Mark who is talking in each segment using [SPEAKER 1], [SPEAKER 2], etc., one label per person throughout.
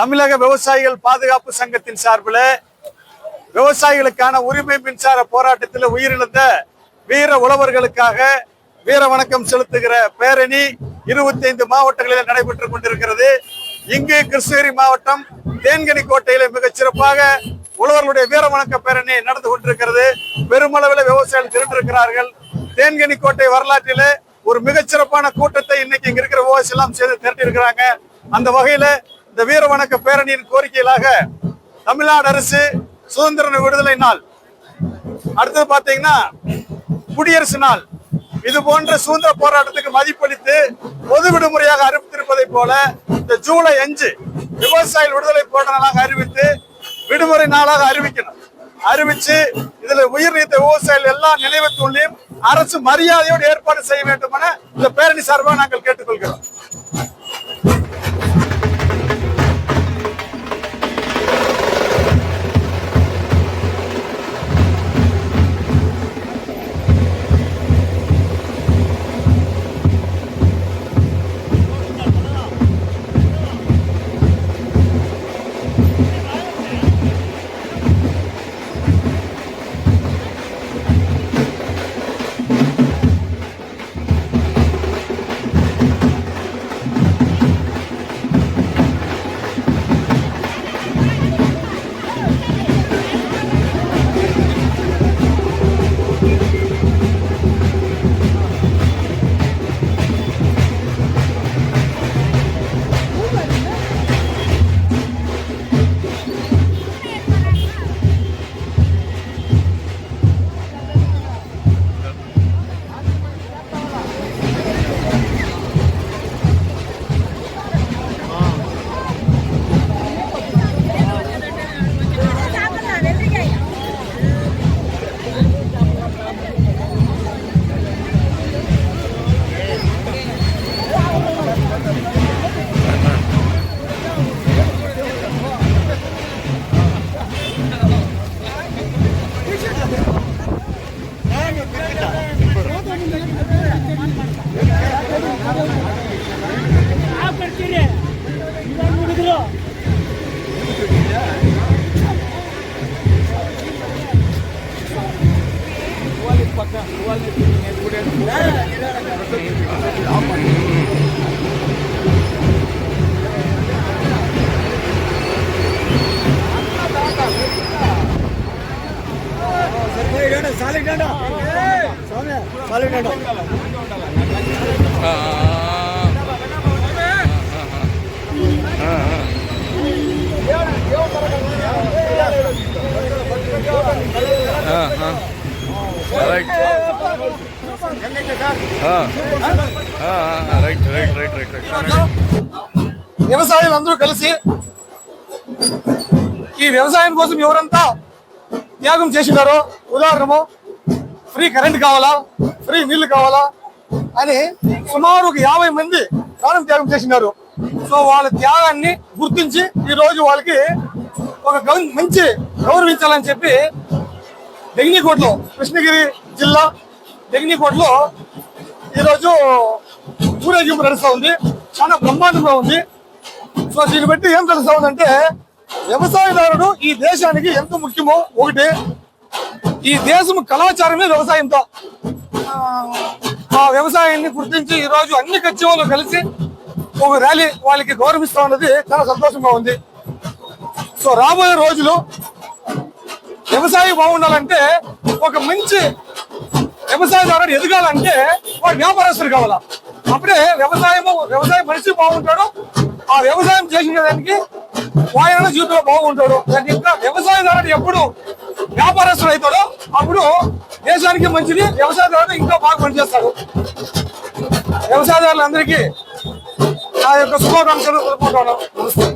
[SPEAKER 1] தமிழக விவசாயிகள் பாதுகாப்பு சங்கத்தின் சார்பில் விவசாயிகளுக்கான உரிமை மின்சார போராட்டத்தில் உயிரிழந்த வீர உழவர்களுக்காக வீர வணக்கம் செலுத்துகிற பேரணி 25 மாவட்டங்களில் நடைபெற்றுக் கொண்டிருக்கிறது. இங்கு கிருஷ்ணகிரி மாவட்டம் தேன்கனிக்கோட்டையில மிகச் சிறப்பாக உழவர்களுடைய வீர வணக்க பேரணி நடந்து கொண்டிருக்கிறது. பெருமளவில் விவசாயிகள் திரண்டிருக்கிறார்கள். தேன்கனிக்கோட்டை வரலாற்றிலே ஒரு மிகச்சிறப்பான கூட்டத்தை இன்னைக்கு இங்க இருக்கிற விவசாயிகள் எல்லாம் சேர்ந்து திரட்டி இருக்கிறாங்க. அந்த வகையில இந்த வீர வணக்க பேரணியின் கோரிக்கையிலாக தமிழ்நாடு அரசு சுதந்திர விடுதலை நாள், அடுத்தது பாத்தீங்கன்னா குடியரசு நாள், இது போன்ற சுதந்திர போராட்டத்துக்கு மதிப்பளித்து பொது விடுமுறையாக அறிவித்திருப்பதை போல இந்த ஜூலை 5 விவசாயிகள் விடுதலை போராட்ட நாளாக அறிவித்து விடுமுறை நாளாக அறிவிக்கணும். அறிவிச்சு இதுல உயிர் நீத்த விவசாயிகள் எல்லா நினைவு தூண்லையும் அரசு மரியாதையோடு ஏற்பாடு செய்ய வேண்டும் என இந்த பேரணி சார்பாக நாங்கள் கேட்டுக்கொள்கிறோம். వ్యవసాయం అందరూ కలిసి ఈ వ్యవసాయం కోసం ఎవరంతా త్యాగం చేసినారో, ఉదాహరణము ఫ్రీ కరెంట్ కావాలా, ఫ్రీ నీళ్లు కావాలా అని సుమారు 50 మంది ప్రాణం త్యాగం చేసినారు. సో వాళ్ళ త్యాగాన్ని గుర్తించి ఈ రోజు వాళ్ళకి ఒక మంచి గౌరవించాలని చెప్పి దెగ్నికోటలో, కృష్ణగిరి జిల్లా దెగ్నికోటలో ఈరోజు ఊరేగింపు నడుస్తూ ఉంది. చాలా బ్రహ్మాండంగా ఉంది. సో దీన్ని బట్టి ఏం తెలుస్తా ఉందంటే వ్యవసాయదారుడు ఈ దేశానికి ఎంత ముఖ్యమో, ఒకటి ఈ దేశం కళాచారమే వ్యవసాయంతో. ఆ వ్యవసాయాన్ని గుర్తించి ఈ రోజు అన్ని కచ్చివాళ్ళు కలిసి ఒక ర్యాలీ వాళ్ళకి గౌరవిస్తా ఉన్నది చాలా సంతోషంగా ఉంది. సో రాబోయే రోజులు వ్యవసాయం బాగుండాలంటే, ఒక మంచి వ్యవసాయదారుడు ఎదగాలంటే వాడు వ్యాపారస్తుడు కావాలా. అప్పుడే వ్యవసాయ మనిషి బాగుంటాడు, ఆ వ్యవసాయం చేసిన దానికి ఆయన జీవితంలో బాగుంటాడు. ఇంకా వ్యవసాయదారుడు ఎప్పుడు వ్యాపారస్తుడు అవుతాడో అప్పుడు దేశానికి మంచిది, వ్యవసాయదారుడు ఇంకా బాగా పనిచేస్తాడు. వ్యవసాయదారులందరికీ నా యొక్క శుభాకాంక్షలు తెలుపుకుంటాను. నమస్తే.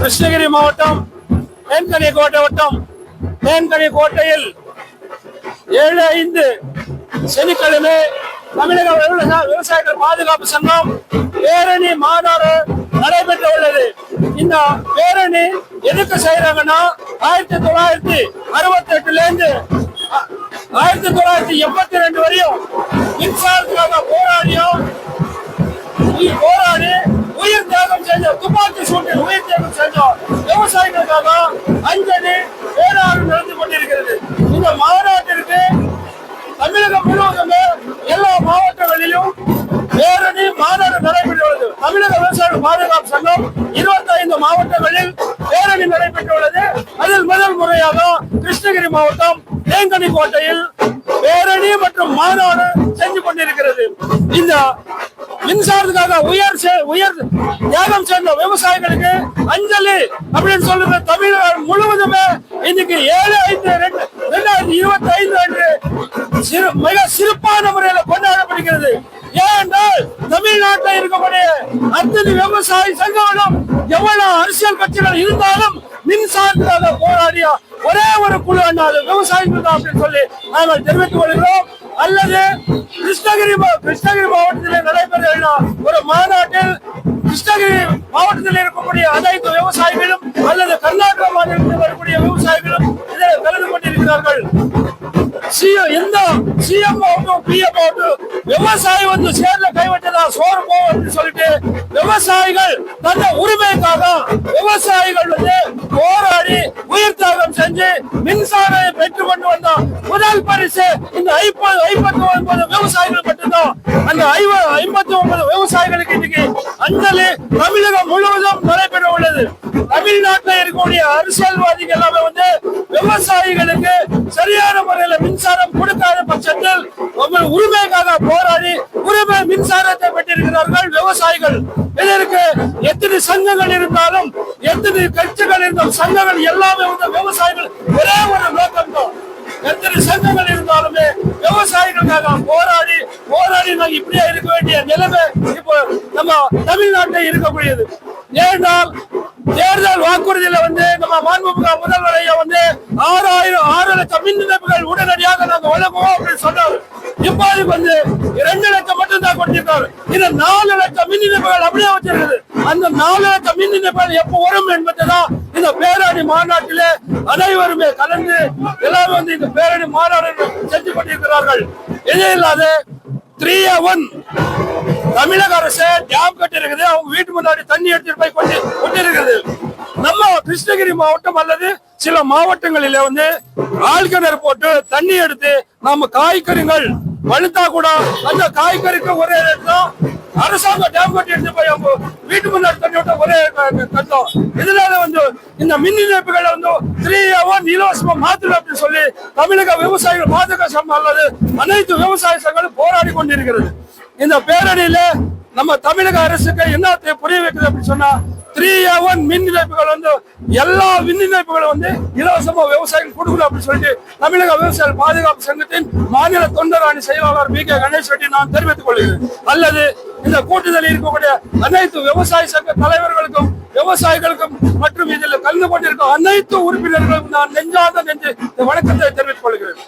[SPEAKER 2] கிருஷ்ணகிரி மாவட்டம் தேன்கனிக்கோட்டை வட்டம் தேன்கனிக்கோட்டையில் 7/5 சனிக்கிழமை தமிழக விவசாயிகள் பாதுகாப்பு சங்கம் பேரணி மாநாடு நடைபெற்ற உள்ளது. இந்த பேரணி எதுக்கு செய்யறாங்கன்னா 1968 இருந்து 1982 வரையும் மின்சாரத்துக்காக போராடி உயிர் தியாகம் செஞ்ச துப்பாக்கி சூட்டில் உயிர் தியாகம் செஞ்ச விவசாயிகளுக்காக அஞ்சலி பேராறு நடந்து கொண்டிருக்கிறது. இந்த மாநாட்டிற்கு தமிழகம் முழுவதுமே எல்லா மாவட்டங்களிலும் பேரணி மாநாடு நடைபெற்றுள்ளது. தமிழக விவசாயிகள் பாதுகாப்பு சங்கம் 25 மாவட்டங்களில் பேரணி நடைபெற்றுள்ளது. அதில் முதல் முறையாக கிருஷ்ணகிரி மாவட்டம் தேன்கனிக்கோட்டையில் பேரணி மற்றும் மாநாடு செஞ்சு கொண்டிருக்கிறது. இந்த மின்சாரத்துக்காக உயர் தியாகம் சேர்ந்த விவசாயிகளுக்கு அஞ்சலி அப்படின்னு சொல்றது தமிழகம் முழுவதுமே இன்னைக்கு 7/5/2025 அன்று மிக சிறப்பான முறையில் கொண்டாடப்படுகிறது. ஏனென்றால் தமிழ்நாட்டில் இருக்கக்கூடிய அத்தனை விவசாய சங்கங்களும் எவ்வளவு அரசியல் கட்சிகள் இருந்தாலும் மின்சாரத்துக்காக போராடிய ஒரே ஒரு குழு அண்ணாது விவசாயிகள் தான் அப்படின்னு சொல்லி நாங்கள் தெரிவித்துக் கொள்கிறோம். அல்லது கிருஷ்ணகிரி மாவட்டத்தில் நடைபெறுகிற ஒரு மாநாட்டில் கிருஷ்ணகிரி மாவட்டத்தில் இருக்கக்கூடிய அனைத்து விவசாயிகளும் அல்லது கர்நாடக மாநிலத்தில் வரக்கூடிய விவசாயிகளும் இதில் கலந்து கொண்டிருக்கிறார்கள். எந்த சிஎம் ஆகட்டும் பிஎம் ஆகட்டும் விவசாயி வந்து சேர்ல கைவிட்டதா சோறு போகும் சொல்லிட்டு விவசாயிகள் தந்த உரிமைக்காக விவசாயிகள் வந்து போராடி உயிர் தியாகம் செஞ்சு மின்சாரம் பெற்றுக் கொண்டு வந்த முதல் பரிசு இந்த 59 விவசாயிகள் மட்டும்தான். அந்த 59 விவசாயிகளுக்கு இன்னைக்கு அஞ்சலி தமிழகம் முழுவதும் நடைபெற உள்ளது. தமிழ்நாட்டில் இருக்கக்கூடிய அரசியல்வாதிகள் எல்லாமே வந்து விவசாயிகளுக்கு சரியான முறையில் மின்சாரம் கொடுக்காத பட்சத்தில் உரிமைக்காக போராடி உரிமை மின்சாரத்தை பெற்றிருக்கிறார்கள் விவசாயிகள். இதற்கு எத்தனை சங்கங்கள் இருந்தாலும் எத்தனை கட்சிகள் இருந்தாலும் சங்கங்கள் எல்லாமே வந்து விவசாயிகள் ஒரே ஒரு நோக்கம் தான். எத்தனை சங்கங்கள் இருந்தாலுமே விவசாயிகளுக்காக போராடி நாங்கள் இப்படியே இருக்க வேண்டிய நிலைமை இப்போ நம்ம நாட்டில் இருக்கக்கூடியது. ஏனென்றால் தேர்தல் வாக்குறுதியில வந்து நம்ம மாண்புமிகு முதல்வரைய வந்து 6 லட்சம் மின் இணைப்புகள் உடனடியாக நாங்க வழங்குவோம் அப்படின்னு சொன்னார். இப்போது வந்து 2 லட்சம் மட்டும் தான் கொடுத்திருக்காரு. இந்த 4 லட்சம் மின் இணைப்புகள் அப்படியே வச்சிருக்குது. அந்த 4 லட்சம் மின் இணைப்புகள் எப்போ வரும் என்பதுதான் இந்த பேரணி மாநாட்டிலே அனைவருமே கலந்து எல்லாரும் வந்து இந்த பேரணி மாநாடு செஞ்சு கொண்டிருக்கிறார்கள். இது இல்லாத 3A1 தமிழக அரசு டேம் கட்டி இருக்குது. அவங்க வீட்டு முன்னாடி தண்ணி எடுத்துட்டு போய் கொண்டிருக்கிறது. நம்ம கிருஷ்ணகிரி மாவட்டம் அல்லது சில மாவட்டங்களில வந்து ஆழ்கிணறு போட்டு தண்ணி எடுத்து நம்ம காய்கறிகள் வலுத்தா கூட அந்த காய்கறிக்கு ஒரே ரேட் தான். அரசாங்கம் டேம் கட்டி எடுத்து போய் அவங்க வீட்டு முன்னாடி தண்ணி விட்ட ஒரே கட்டோம். இதனால வந்து இந்த மின் இணைப்புகளை வந்து 3A1 இலவசமா மாத்தணும் அப்படின்னு சொல்லி தமிழக விவசாயிகள் பாதுகாப்பு சங்கம் அல்லது அனைத்து விவசாய சங்கங்களும் போராடி கொண்டிருக்கிறது. இந்த பேரணியில நம்ம தமிழக அரசுக்கு என்ன புரிய வைக்கிறது அப்படின்னு சொன்னா 3A1 மின் இணைப்புகள் வந்து எல்லா மின் இணைப்புகளும் வந்து இலவசமா விவசாயிகள் கொடுக்கணும் அப்படின்னு சொல்லிட்டு தமிழக விவசாய பாதுகாப்பு சங்கத்தின் மாநில தொண்டர் அணி செயலாளர் BK கணேஷ் ரெட்டி நான் தெரிவித்துக் கொள்கிறேன். அல்லது இந்த கூட்டத்தில் இருக்கக்கூடிய அனைத்து விவசாய சங்க தலைவர்களுக்கும் விவசாயிகளுக்கும் மற்றும் இதில் கலந்து கொண்டிருக்கும் அனைத்து உறுப்பினர்களுக்கும் நான் நெஞ்சாத வணக்கத்தை தெரிவித்துக் கொள்கிறேன்.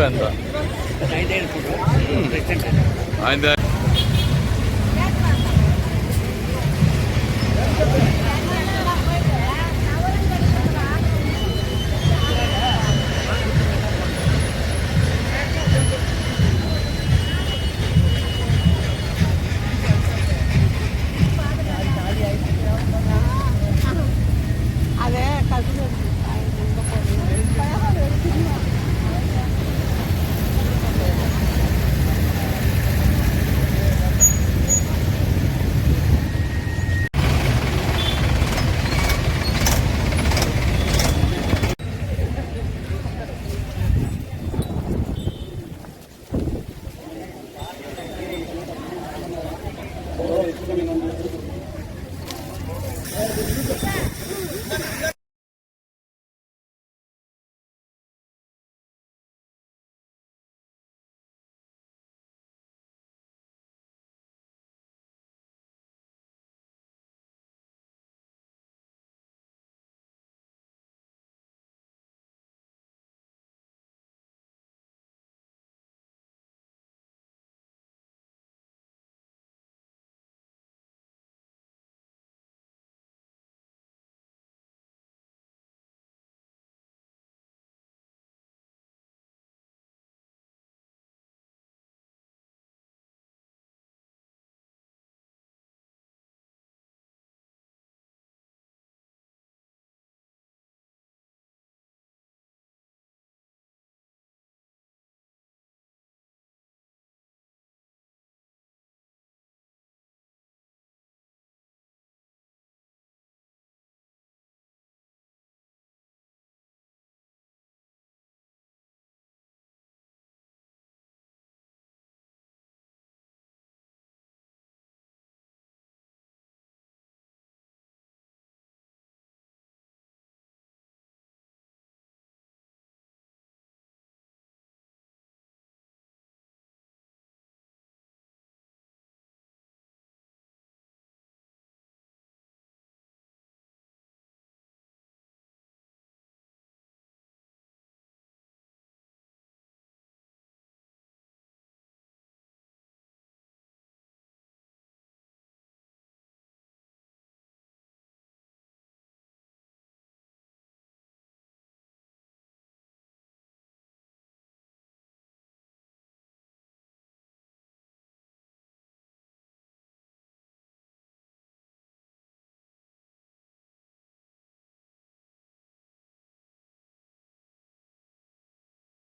[SPEAKER 3] ఎంత ఆయన